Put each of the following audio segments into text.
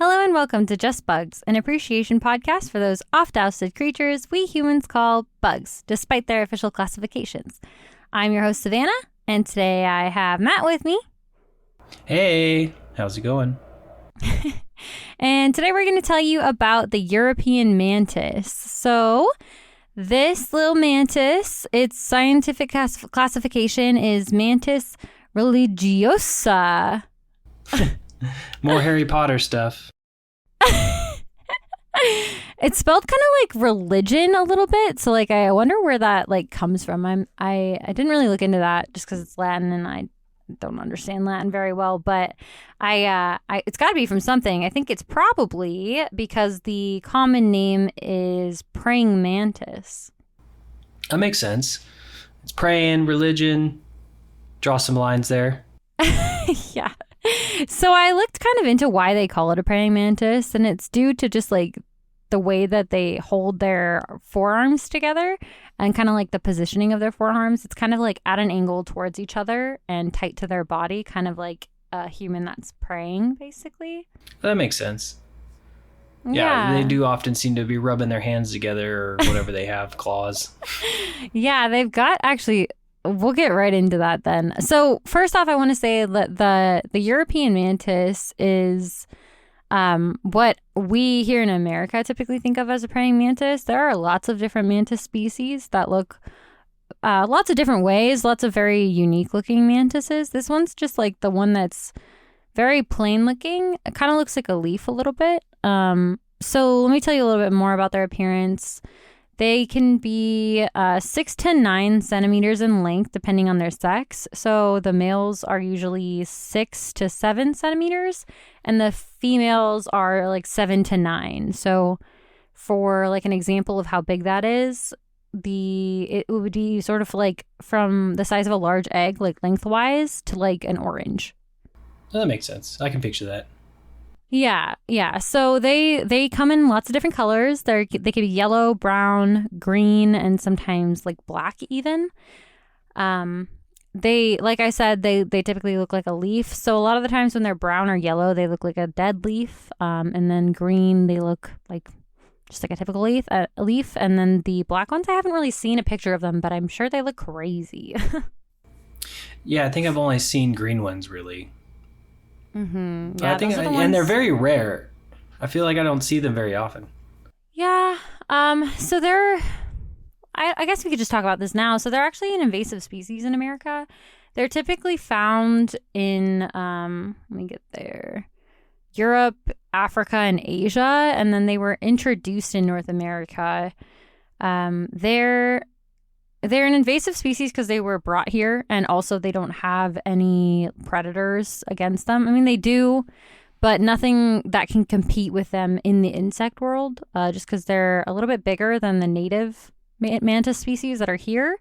Hello and welcome to Just Bugs, an appreciation podcast for those oft-ousted creatures we humans call bugs, despite their official classifications. I'm your host, Savana, and today I have Matt with me. Hey, how's it going? And today we're going to tell you about the European Mantis. So, this little mantis, its scientific classification is Mantis religiosa. More Harry Potter stuff. It's spelled kind of like religion a little bit, so like I wonder where that like comes from. I didn't really look into that just because it's Latin and I don't understand Latin very well, but I it's got to be from something. I think it's probably because the common name is Praying Mantis. That makes sense. It's praying, religion. Draw some lines there. Yeah. So I looked kind of into why they call it a praying mantis, and it's due to just like the way that they hold their forearms together and kind of like the positioning of their forearms. It's kind of like at an angle towards each other and tight to their body, kind of like a human that's praying, basically. That makes sense. Yeah, they do often seem to be rubbing their hands together or whatever they have, claws. Yeah, they've got actually... We'll get right into that then. So first off, I want to say that the European mantis is what we here in America typically think of as a praying mantis. There are lots of different mantis species that look lots of different ways, lots of very unique looking mantises. This one's just like the one that's very plain looking. It kind of looks like a leaf a little bit. So let me tell you a little bit more about their appearance. They can be 6 to 9 centimeters in length, depending on their sex. So the males are usually 6 to 7 centimeters, and the females are like 7 to 9. So for like an example of how big that is, it would be sort of like from the size of a large egg, like lengthwise, to like an orange. Oh, that makes sense. I can picture that. Yeah. So they come in lots of different colors. They could be yellow, brown, green, and sometimes like black even. They, like I said, they typically look like a leaf. So a lot of the times when they're brown or yellow, they look like a dead leaf. And then green, they look like just like a typical leaf. And then the black ones, I haven't really seen a picture of them, but I'm sure they look crazy. Yeah, I think I've only seen green ones really. Mm-hmm. Yeah, and they're very rare. I feel like I don't see them very often. Yeah. So they're, I guess we could just talk about this now. So they're actually an invasive species in America. They're typically found in, let me get there, Europe, Africa, and Asia. And then they were introduced in North America. They're an invasive species because they were brought here, and also they don't have any predators against them. I mean, they do, but nothing that can compete with them in the insect world, just because they're a little bit bigger than the native mantis species that are here.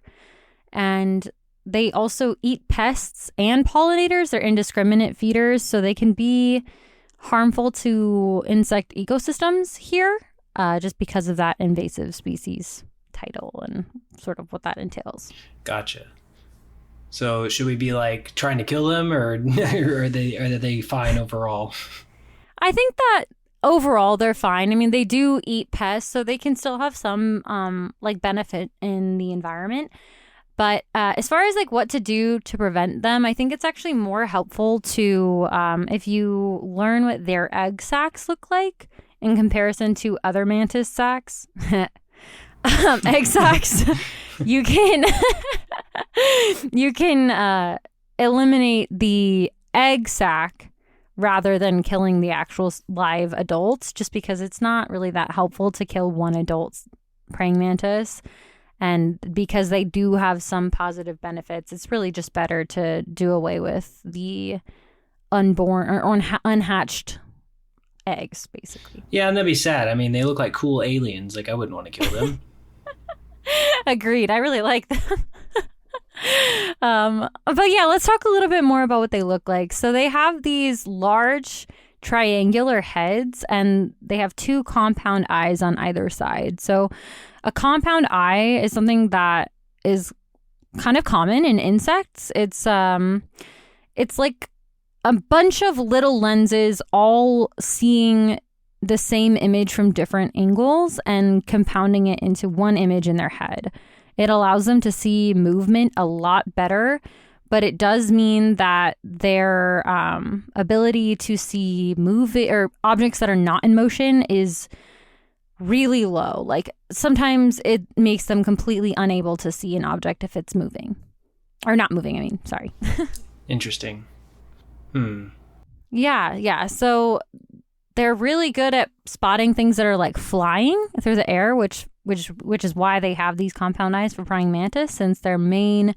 And they also eat pests and pollinators. They're indiscriminate feeders, so they can be harmful to insect ecosystems here, just because of that invasive species title and sort of what that entails. Gotcha. So should we be like trying to kill them, or are they fine overall? I think that overall they're fine. I mean, they do eat pests, so they can still have some like benefit in the environment. But as far as like what to do to prevent them, I think it's actually more helpful to if you learn what their egg sacs look like in comparison to other mantis sacs. Egg sacs, you can eliminate the egg sac rather than killing the actual live adults, just because it's not really that helpful to kill one adult praying mantis, and because they do have some positive benefits, it's really just better to do away with the unborn or unhatched eggs, basically. Yeah, and that'd be sad. I mean, they look like cool aliens. Like, I wouldn't want to kill them. Agreed. I really like them. But yeah, let's talk a little bit more about what they look like. So they have these large triangular heads, and they have 2 compound eyes on either side. So a compound eye is something that is kind of common in insects. It's like a bunch of little lenses all seeing the same image from different angles and compounding it into one image in their head. It allows them to see movement a lot better, but it does mean that their ability to see or objects that are not in motion is really low. Like sometimes it makes them completely unable to see an object if it's moving. Or not moving, I mean, sorry. Interesting. Yeah. So they're really good at spotting things that are like flying through the air, which is why they have these compound eyes for praying mantis, since their main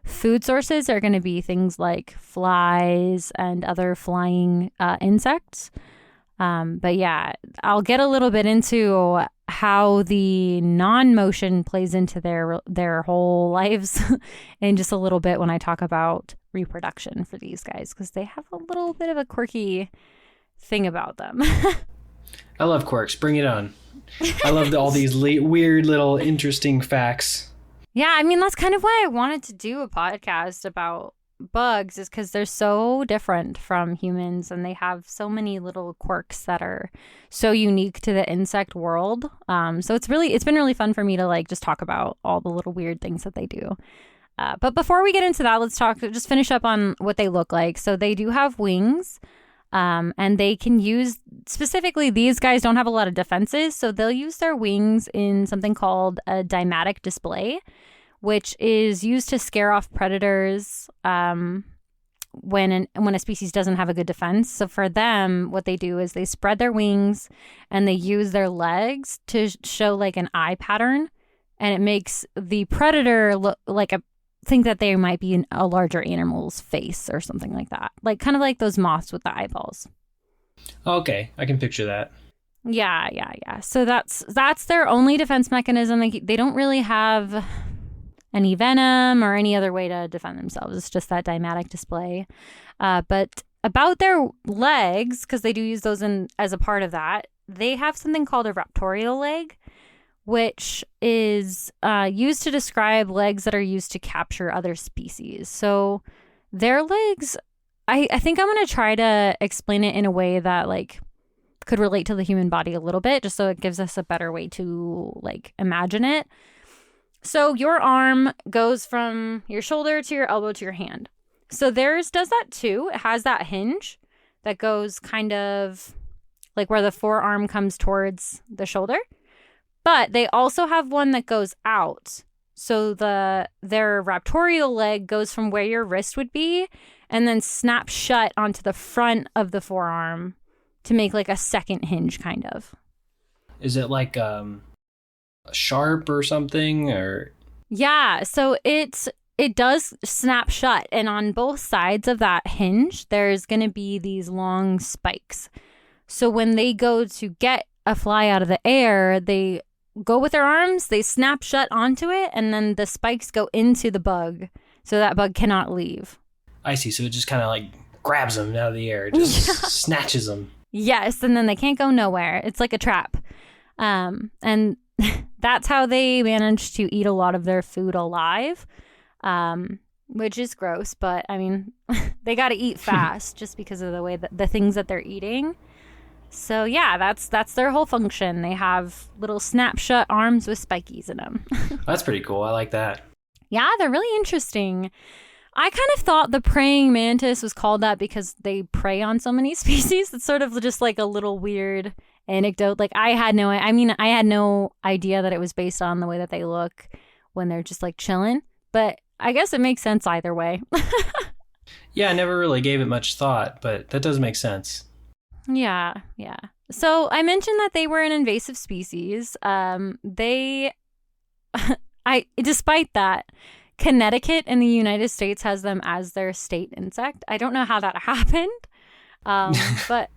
food sources are going to be things like flies and other flying insects. But yeah, I'll get a little bit into how the non-motion plays into their whole lives in just a little bit when I talk about reproduction for these guys, because they have a little bit of a quirky thing about them. I love quirks. Bring it on. I love all these weird little interesting facts. Yeah, I mean, that's kind of why I wanted to do a podcast about bugs, is because they're so different from humans and they have so many little quirks that are so unique to the insect world. So it's been really fun for me to like just talk about all the little weird things that they do. But before we get into that, let's just finish up on what they look like. So they do have wings. And they can use, specifically these guys don't have a lot of defenses, so they'll use their wings in something called a dymatic display, which is used to scare off predators when a species doesn't have a good defense. So for them, what they do is they spread their wings and they use their legs to show like an eye pattern, and it makes the predator look like think that they might be in a larger animal's face or something like that. Like kind of like those moths with the eyeballs. Okay, I can picture that. Yeah. So that's their only defense mechanism. They don't really have any venom or any other way to defend themselves. It's just that dymatic display. But about their legs, because they do use those as a part of that, they have something called a raptorial leg, which is used to describe legs that are used to capture other species. So their legs, I think I'm going to try to explain it in a way that like could relate to the human body a little bit, just so it gives us a better way to like imagine it. So your arm goes from your shoulder to your elbow to your hand. So theirs does that too. It has that hinge that goes kind of like where the forearm comes towards the shoulder. But they also have one that goes out. So their raptorial leg goes from where your wrist would be and then snaps shut onto the front of the forearm to make like a second hinge kind of. Is it like a sharp or something, or? Yeah, so it does snap shut, and on both sides of that hinge there's going to be these long spikes. So when they go to get a fly out of the air, they go with their arms, they snap shut onto it, and then the spikes go into the bug, so that bug cannot leave. I see. So it just kind of like grabs them out of the air, just snatches them. Yes, and then they can't go nowhere. It's like a trap. And that's how they manage to eat a lot of their food alive, which is gross. But, I mean, they got to eat fast just because of the way that the things that they're eating. So yeah, that's their whole function. They have little snapshot arms with spikies in them. That's pretty cool. I like that. Yeah, they're really interesting. I kind of thought the praying mantis was called that because they prey on so many species. It's sort of just like a little weird anecdote. Like I had no idea that it was based on the way that they look when they're just like chilling. But I guess it makes sense either way. Yeah, I never really gave it much thought, but that does make sense. Yeah. So I mentioned that they were an invasive species. Despite that, Connecticut in the United States has them as their state insect. I don't know how that happened, but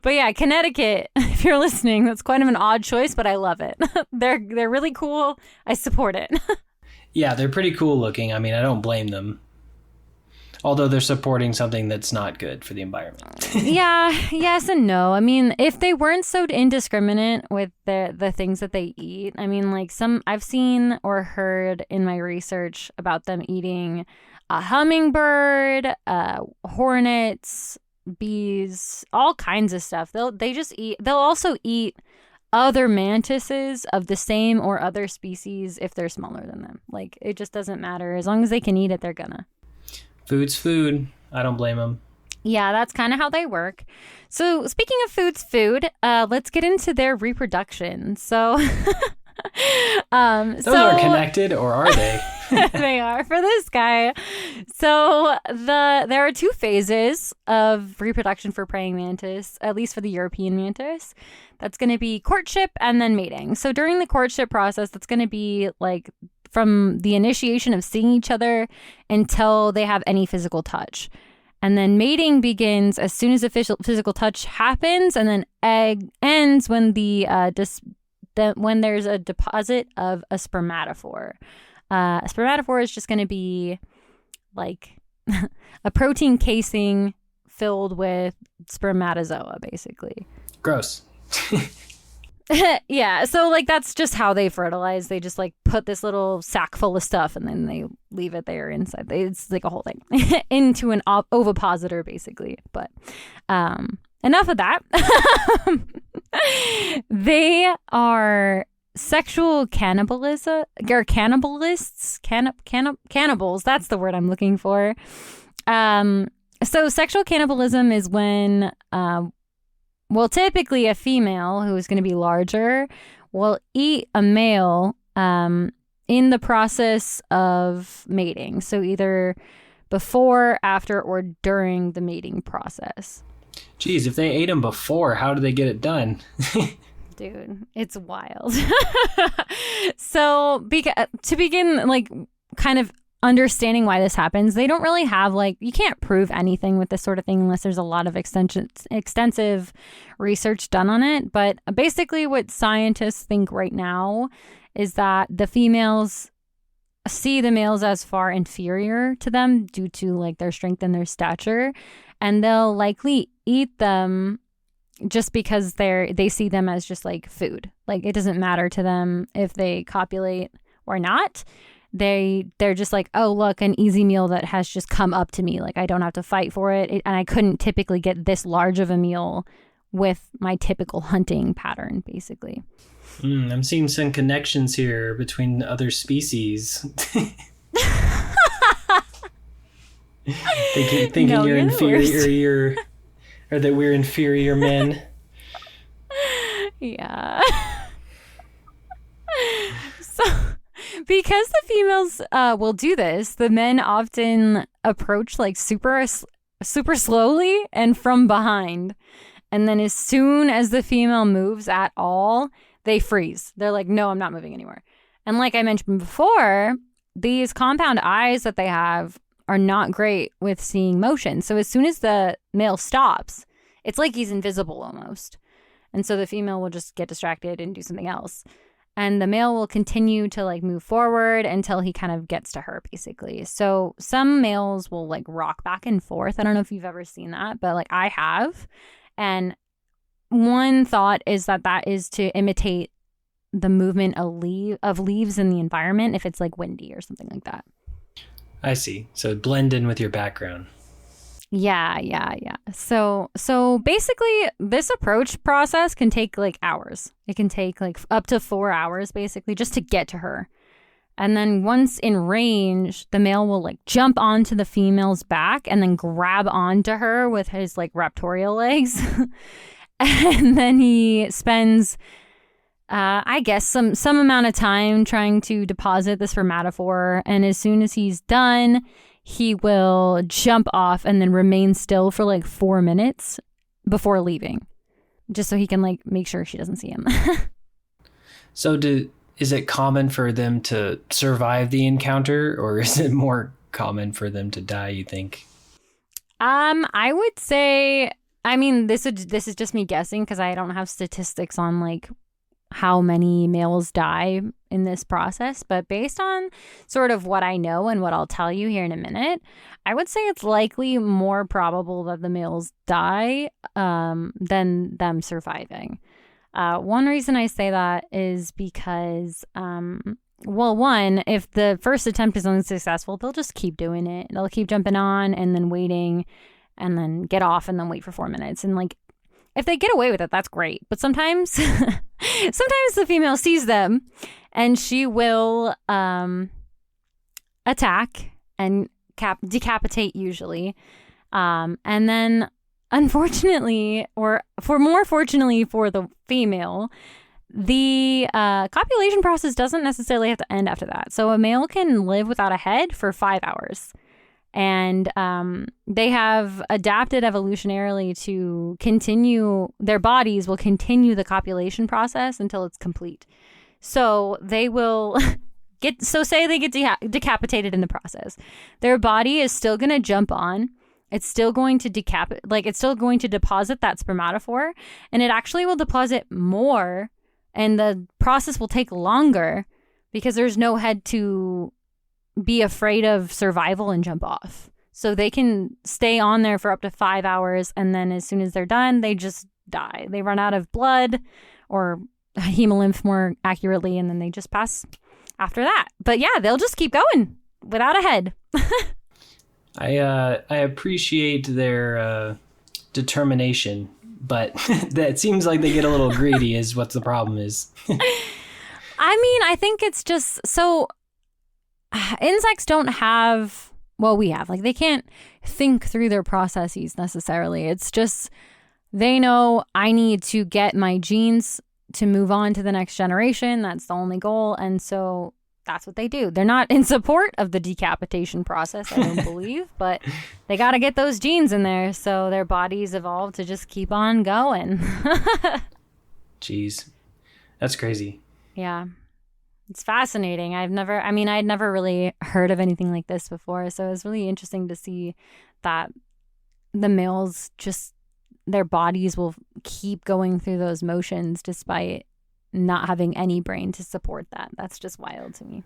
but yeah, Connecticut. If you're listening, that's quite of an odd choice, but I love it. They're really cool. I support it. Yeah, they're pretty cool looking. I mean, I don't blame them. Although they're supporting something that's not good for the environment. Yeah, yes and no. I mean, if they weren't so indiscriminate with the things that they eat, I mean, like I've seen or heard in my research about them eating a hummingbird, hornets, bees, all kinds of stuff. They'll also eat other mantises of the same or other species if they're smaller than them. Like, it just doesn't matter. As long as they can eat it, they're gonna. Food's food. I don't blame them. Yeah, that's kind of how they work. So speaking of food's food, let's get into their reproduction. So, those are connected, or are they? They are for this guy. So there are 2 phases of reproduction for praying mantis, at least for the European mantis. That's going to be courtship and then mating. So during the courtship process, that's going to be like from the initiation of seeing each other until they have any physical touch. And then mating begins as soon as official physical touch happens, and then egg ends when when there's a deposit of a spermatophore. A spermatophore is just going to be like a protein casing filled with spermatozoa, basically. Gross. Yeah, so like that's just how they fertilize. They just like put this little sack full of stuff and then they leave it there inside. It's like a whole thing into an ovipositor, basically. But enough of that. They are sexual cannibalists. Cannibals. That's the word I'm looking for. So sexual cannibalism is when typically a female who is going to be larger will eat a male in the process of mating. So either before, after, or during the mating process. Geez, if they ate them before, how do they get it done? Dude, it's wild. So to begin, like, kind of understanding why this happens, they don't really have, like, you can't prove anything with this sort of thing unless there's a lot of extensive research done on it. But basically what scientists think right now is that the females see the males as far inferior to them due to, like, their strength and their stature, and they'll likely eat them just because they see them as just like food. Like, it doesn't matter to them if they copulate or not. They're just like, oh, look, an easy meal that has just come up to me. Like, I don't have to fight for it. And I couldn't typically get this large of a meal with my typical hunting pattern, basically. I'm seeing some connections here between other species. thinking no, you're inferior, or that we're inferior men. Yeah. So, because the females will do this, the men often approach like super slowly and from behind. And then as soon as the female moves at all, they freeze. They're like, no, I'm not moving anymore. And like I mentioned before, these compound eyes that they have are not great with seeing motion. So as soon as the male stops, it's like he's invisible almost. And so the female will just get distracted and do something else. And the male will continue to like move forward until he kind of gets to her, basically. So some males will like rock back and forth. I don't know if you've ever seen that, but like I have. And one thought is that is to imitate the movement of leaves in the environment if it's like windy or something like that. I see. So blend in with your background. Yeah. So basically, this approach process can take like hours. It can take like up to 4 hours, basically, just to get to her. And then once in range, the male will like jump onto the female's back and then grab onto her with his like raptorial legs. And then he spends, I guess, some amount of time trying to deposit the spermatophore. And as soon as he's done, he will jump off and then remain still for like 4 minutes before leaving, just so he can like make sure she doesn't see him. So is it common for them to survive the encounter, or is it more common for them to die, you think? I would say, I mean, this is just me guessing because I don't have statistics on like how many males die in this process, but based on sort of what I know and what I'll tell you here in a minute, I would say it's likely more probable that the males die than them surviving. One reason I say that is because well, one, if the first attempt is unsuccessful, they'll just keep doing it. They'll keep jumping on and then waiting and then get off and then wait for 4 minutes. And like, if they get away with it, that's great. But sometimes, sometimes the female sees them and she will attack and decapitate usually. And then unfortunately, or more fortunately for the female, the copulation process doesn't necessarily have to end after that. So a male can live without a head for 5 hours. And they have adapted evolutionarily to continue, their bodies will continue the copulation process until it's complete. So they will say they get decapitated in the process. Their body is still going to jump on. It's still going to it's still going to deposit that spermatophore, and it actually will deposit more, and the process will take longer because there's no head to be afraid of survival and jump off. So they can stay on there for up to 5 hours, and then as soon as they're done, they just die. They run out of blood, or hemolymph more accurately, and then they just pass after that. But yeah, they'll just keep going without a head. I appreciate their determination, but that seems like they get a little greedy is what the problem is. I mean, I think it's just so insects don't have, well, we have, like, they can't think through their processes necessarily. It's just they know I need to get my genes to move on to the next generation. That's the only goal. And so that's what they do. They're not in support of the decapitation process, I don't believe, but they got to get those genes in there. So their bodies evolved to just keep on going. Jeez. That's crazy. Yeah. It's fascinating. I'd never really heard of anything like this before. So it was really interesting to see that the males just, their bodies will keep going through those motions despite not having any brain to support that. That's just wild to me.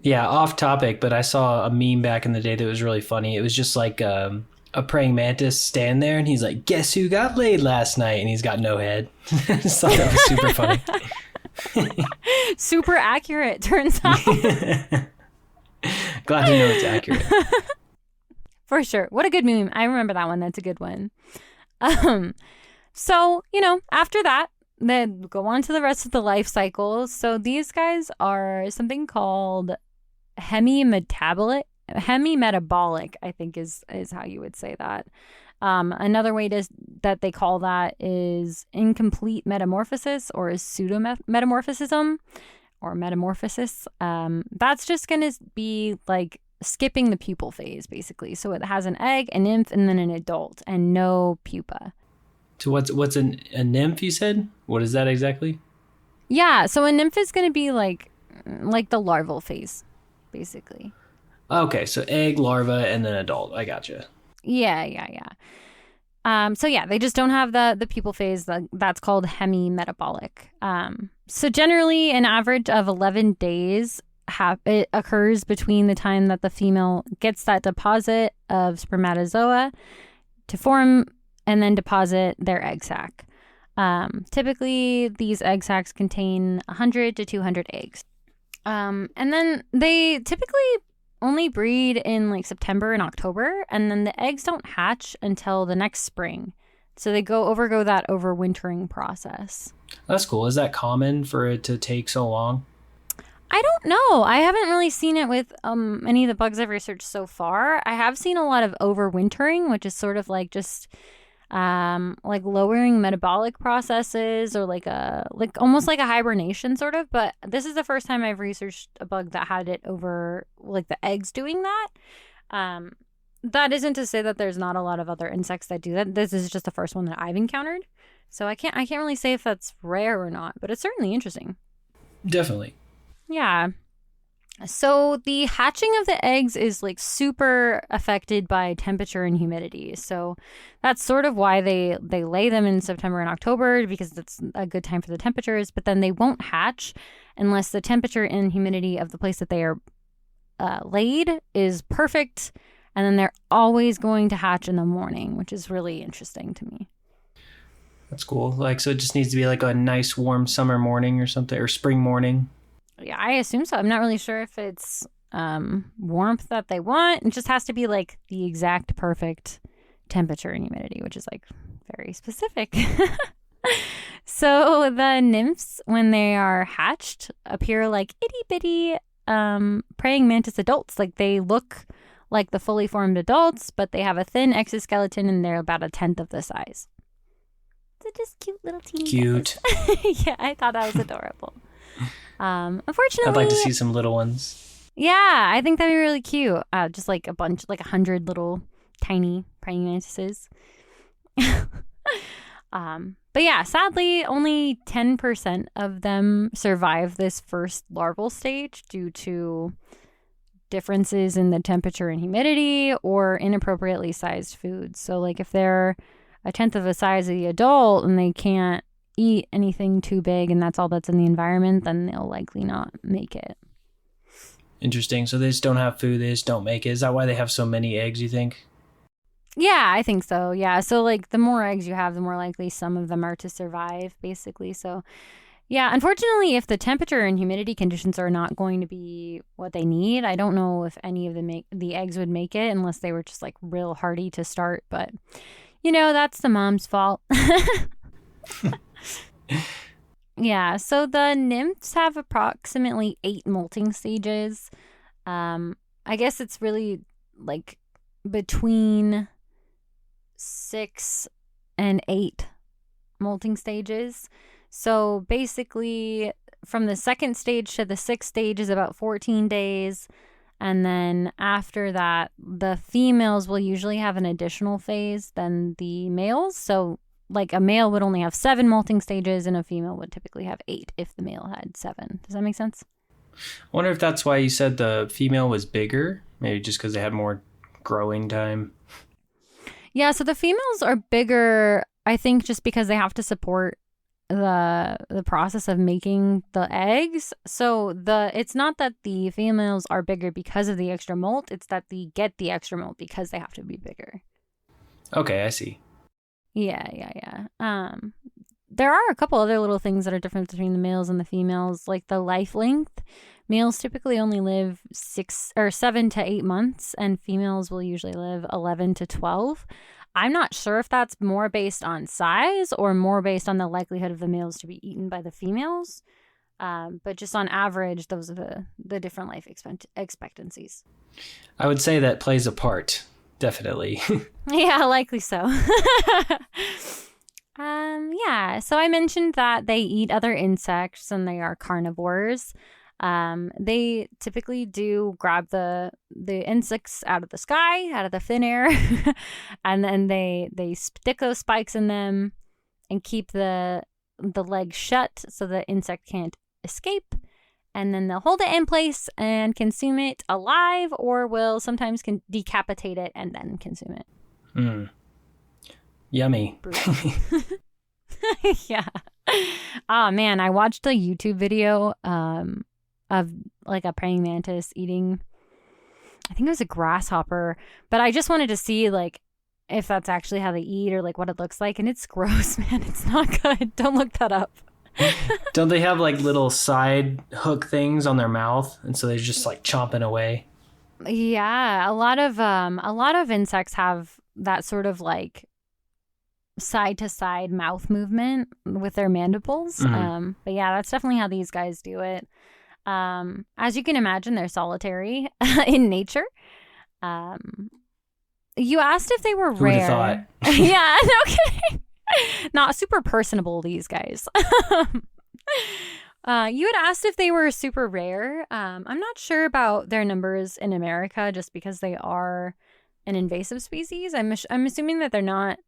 Yeah, off topic, but I saw a meme back in the day that was really funny. It was just like a praying mantis stand there, and he's like, "Guess who got laid last night?" And he's got no head. I just thought that was super funny. Super accurate, turns out. Glad to know it's accurate. For sure. What a good meme. I remember that one. That's a good one. So, after that, then go on to the rest of the life cycle. So these guys are something called hemimetabolic, I think is how you would say that. Another way that they call that is incomplete metamorphosis or pseudo-metamorphism or metamorphosis. That's just going to be like skipping the pupal phase, basically. So it has an egg, a nymph, and then an adult, and no pupa. So what's a nymph, you said? What is that exactly? Yeah, so a nymph is going to be like the larval phase, basically. Okay, so egg, larva, and then adult. I gotcha. Yeah. So yeah, they just don't have the pupal phase. That's called hemimetabolic. So generally, an average of 11 days it occurs between the time that the female gets that deposit of spermatozoa to form and then deposit their egg sac. Typically, these egg sacs contain 100 to 200 eggs. And then they typically only breed in like September and October, and then the eggs don't hatch until the next spring. So they overgo that overwintering process. That's cool. Is that common for it to take so long? I don't know. I haven't really seen it with any of the bugs I've researched so far. I have seen a lot of overwintering, which is sort of like just like lowering metabolic processes or like almost like a hibernation sort of. But this is the first time I've researched a bug that had it over like the eggs doing that. That isn't to say that there's not a lot of other insects that do that. This is just the first one that I've encountered. So I can't really say if that's rare or not, but it's certainly interesting. Definitely. Yeah. So the hatching of the eggs is like super affected by temperature and humidity. So that's sort of why they lay them in September and October, because that's a good time for the temperatures. But then they won't hatch unless the temperature and humidity of the place that they are laid is perfect. And then they're always going to hatch in the morning, which is really interesting to me. That's cool. Like, so it just needs to be like a nice warm summer morning or something, or spring morning. Yeah, I assume so. I'm not really sure if it's warmth that they want. It just has to be like the exact perfect temperature and humidity, which is like very specific. So the nymphs, when they are hatched, appear like itty bitty praying mantis adults. Like they look like the fully formed adults, but they have a thin exoskeleton and they're about a tenth of the size. They're just cute little teeny Cute. Yeah, I thought that was adorable. Unfortunately, I'd like to see some little ones. Yeah, I think that'd be really cute. Just like a bunch, like 100 little tiny praying mantises. But yeah, sadly, only 10% of them survive this first larval stage due to differences in the temperature and humidity or inappropriately sized foods. So like if they're a tenth of the size of the adult and they can't eat anything too big and that's all that's in the environment, then they'll likely not make it. Interesting. So they just don't have food, they just don't make it. Is that why they have so many eggs, you think? Yeah, I think so. Yeah. So like the more eggs you have, the more likely some of them are to survive, basically. So yeah, unfortunately, if the temperature and humidity conditions are not going to be what they need, I don't know if any of the eggs would make it unless they were just like real hardy to start. But you know, that's the mom's fault. Yeah, so the nymphs have approximately 8 molting stages. I guess it's really like between 6 and 8 molting stages. So basically, from the second stage to the sixth stage is about 14 days. And then after that, the females will usually have an additional phase than the males. So like a male would only have 7 molting stages and a female would typically have 8 if the male had 7. Does that make sense? I wonder if that's why you said the female was bigger. Maybe just because they had more growing time. Yeah, so the females are bigger, I think, just because they have to support the process of making the eggs. So it's not that the females are bigger because of the extra molt, it's that they get the extra molt because they have to be bigger. Okay, I see. Yeah. There are a couple other little things that are different between the males and the females, like the life length. Males typically only live 7 to 8 months, and females will usually live 11 to 12. I'm not sure if that's more based on size or more based on the likelihood of the males to be eaten by the females. But just on average, those are the different life expectancies. I would say that plays a part, definitely. Yeah, likely so. Yeah, so I mentioned that they eat other insects and they are carnivores. They typically do grab the insects out of the sky, out of the thin air, and then they stick those spikes in them and keep the legs shut so the insect can't escape. And then they'll hold it in place and consume it alive, or will sometimes decapitate it and then consume it. Yummy. Yeah. Oh man, I watched a YouTube video of like a praying mantis eating, I think it was a grasshopper, but I just wanted to see like if that's actually how they eat or like what it looks like, and it's gross, man. It's not good. Don't look that up. Don't they have like little side hook things on their mouth, and so they're just like chomping away? Yeah, a lot of insects have that sort of like side to side mouth movement with their mandibles. Mm-hmm. But yeah, that's definitely how these guys do it. As you can imagine, they're solitary in nature. You asked if they were Who would have rare. thought? Yeah, no kidding. Not super personable, these guys. You had asked if they were super rare. I'm not sure about their numbers in America just because they are an invasive species. I'm assuming that they're not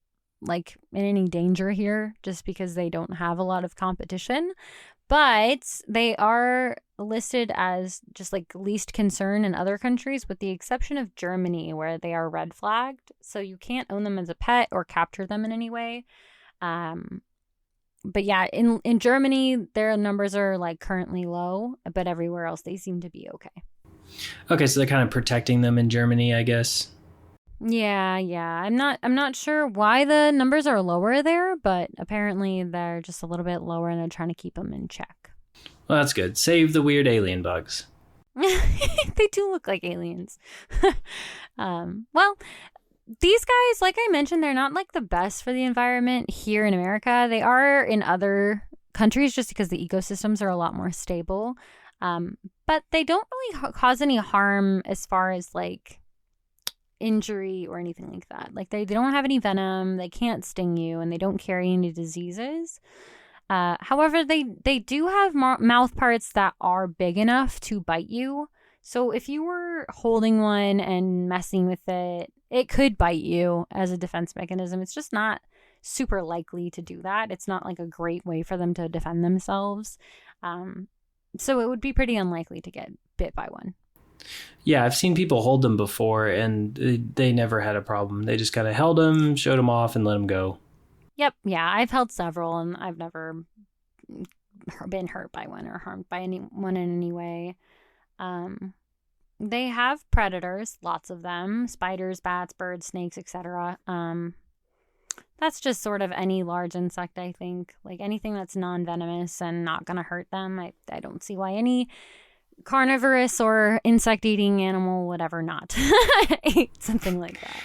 like in any danger here just because they don't have a lot of competition. But they are listed as just like least concern in other countries, with the exception of Germany, where they are red flagged. So you can't own them as a pet or capture them in any way. But yeah, in Germany, their numbers are like currently low, but everywhere else they seem to be okay. Okay, so they're kind of protecting them in Germany, I guess. Yeah. I'm not sure why the numbers are lower there, but apparently they're just a little bit lower and they're trying to keep them in check. Well, that's good. Save the weird alien bugs. They do look like aliens. Well, these guys, like I mentioned, they're not like the best for the environment here in America. They are in other countries just because the ecosystems are a lot more stable. But they don't really cause any harm as far as like injury or anything like that. Like they don't have any venom, they can't sting you, and they don't carry any diseases. However, they do have mouth parts that are big enough to bite you. So if you were holding one and messing with it, it could bite you as a defense mechanism. It's just not super likely to do that. It's not like a great way for them to defend themselves. So it would be pretty unlikely to get bit by one. Yeah, I've seen people hold them before, and they never had a problem. They just kind of held them, showed them off, and let them go. Yep. Yeah, I've held several, and I've never been hurt by one or harmed by anyone in any way. They have predators, lots of them: spiders, bats, birds, snakes, etc. That's just sort of any large insect, I think. Like anything that's non-venomous and not going to hurt them. I don't see why any carnivorous or insect-eating animal would ever not eat something like that.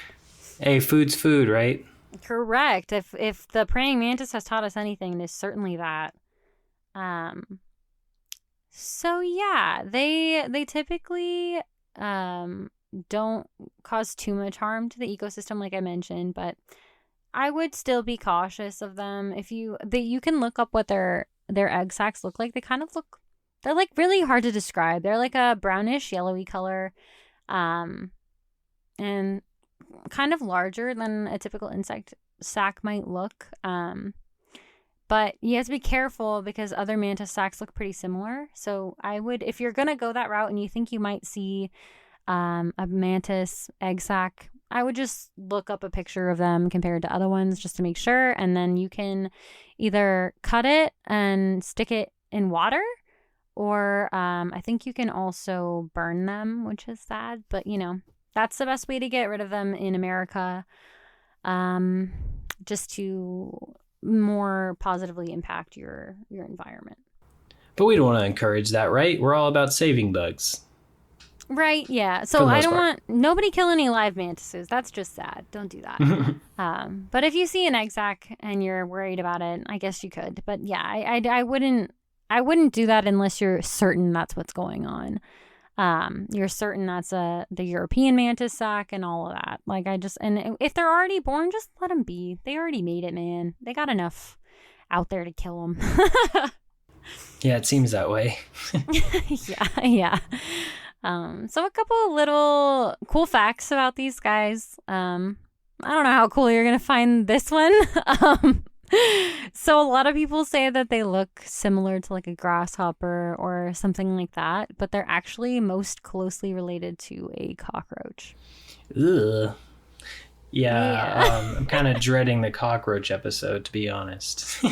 Hey, food's food, right? Correct. If the praying mantis has taught us anything, it is certainly that. So yeah, they typically don't cause too much harm to the ecosystem, like I mentioned, but I would still be cautious of them. If you can look up what their egg sacs look like. They're like really hard to describe. They're like a brownish yellowy color, and kind of larger than a typical insect sac might look. But you have to be careful because other mantis sacs look pretty similar. So I would, if you're going to go that route and you think you might see a mantis egg sac, I would just look up a picture of them compared to other ones just to make sure. And then you can either cut it and stick it in water, or I think you can also burn them, which is sad. But, that's the best way to get rid of them in America, just to more positively impact your environment. But we don't want to encourage that, right? We're all about saving bugs. Right, yeah. So I don't want nobody kill any live mantises. That's just sad. Don't do that. But if you see an egg sac and you're worried about it, I guess you could. But yeah, I wouldn't do that unless you're certain that's what's going on. You're certain that's the European mantis sac and all of that. And if they're already born, just let them be. They already made it, man. They got enough out there to kill them. Yeah, it seems that way. Yeah. So a couple of little cool facts about these guys. I don't know how cool you're going to find this one. So a lot of people say that they look similar to like a grasshopper or something like that, but they're actually most closely related to a cockroach. Ugh. Yeah. I'm kind of dreading the cockroach episode, to be honest.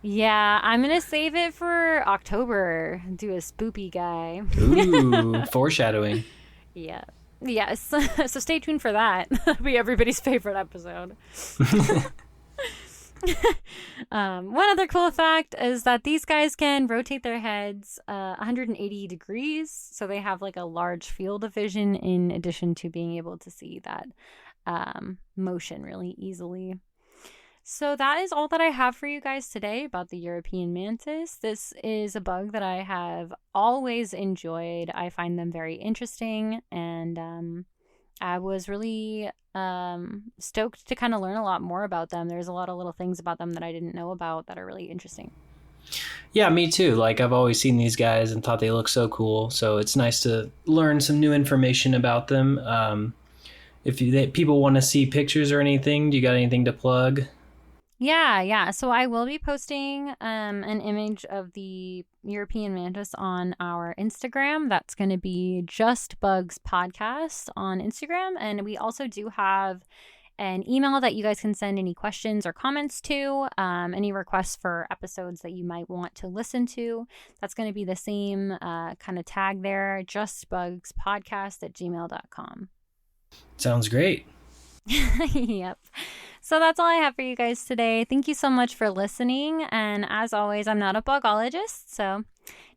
Yeah, I'm going to save it for October. Do a spoopy guy. Ooh, foreshadowing. Yeah. Yes. So stay tuned for that. It'll be everybody's favorite episode. One other cool fact is that these guys can rotate their heads 180 degrees. So they have like a large field of vision in addition to being able to see that motion really easily. So that is all that I have for you guys today about the European mantis. This is a bug that I have always enjoyed. I find them very interesting, and I was really stoked to kind of learn a lot more about them. There's a lot of little things about them that I didn't know about that are really interesting. Yeah, me too. Like, I've always seen these guys and thought they look so cool. So it's nice to learn some new information about them. If people want to see pictures or anything, do you got anything to plug? Yeah. So I will be posting an image of the European mantis on our Instagram. That's going to be Just Bugs Podcast on Instagram. And we also do have an email that you guys can send any questions or comments to, any requests for episodes that you might want to listen to. That's going to be the same kind of tag there, justbugspodcast@gmail.com. Sounds great. Yep. So that's all I have for you guys today. Thank you so much for listening. And as always, I'm not a bugologist, so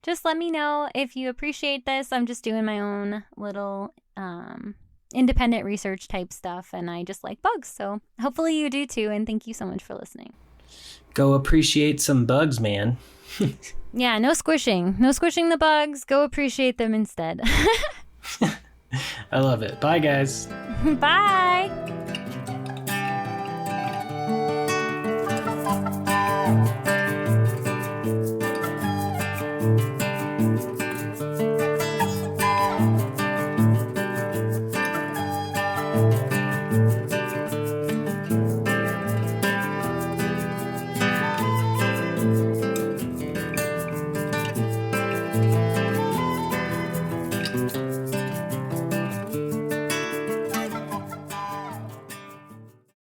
just let me know if you appreciate this. I'm just doing my own little independent research type stuff, and I just like bugs. So hopefully you do too, and thank you so much for listening. Go appreciate some bugs, man. Yeah, no squishing. No squishing the bugs. Go appreciate them instead. I love it. Bye, guys. Bye.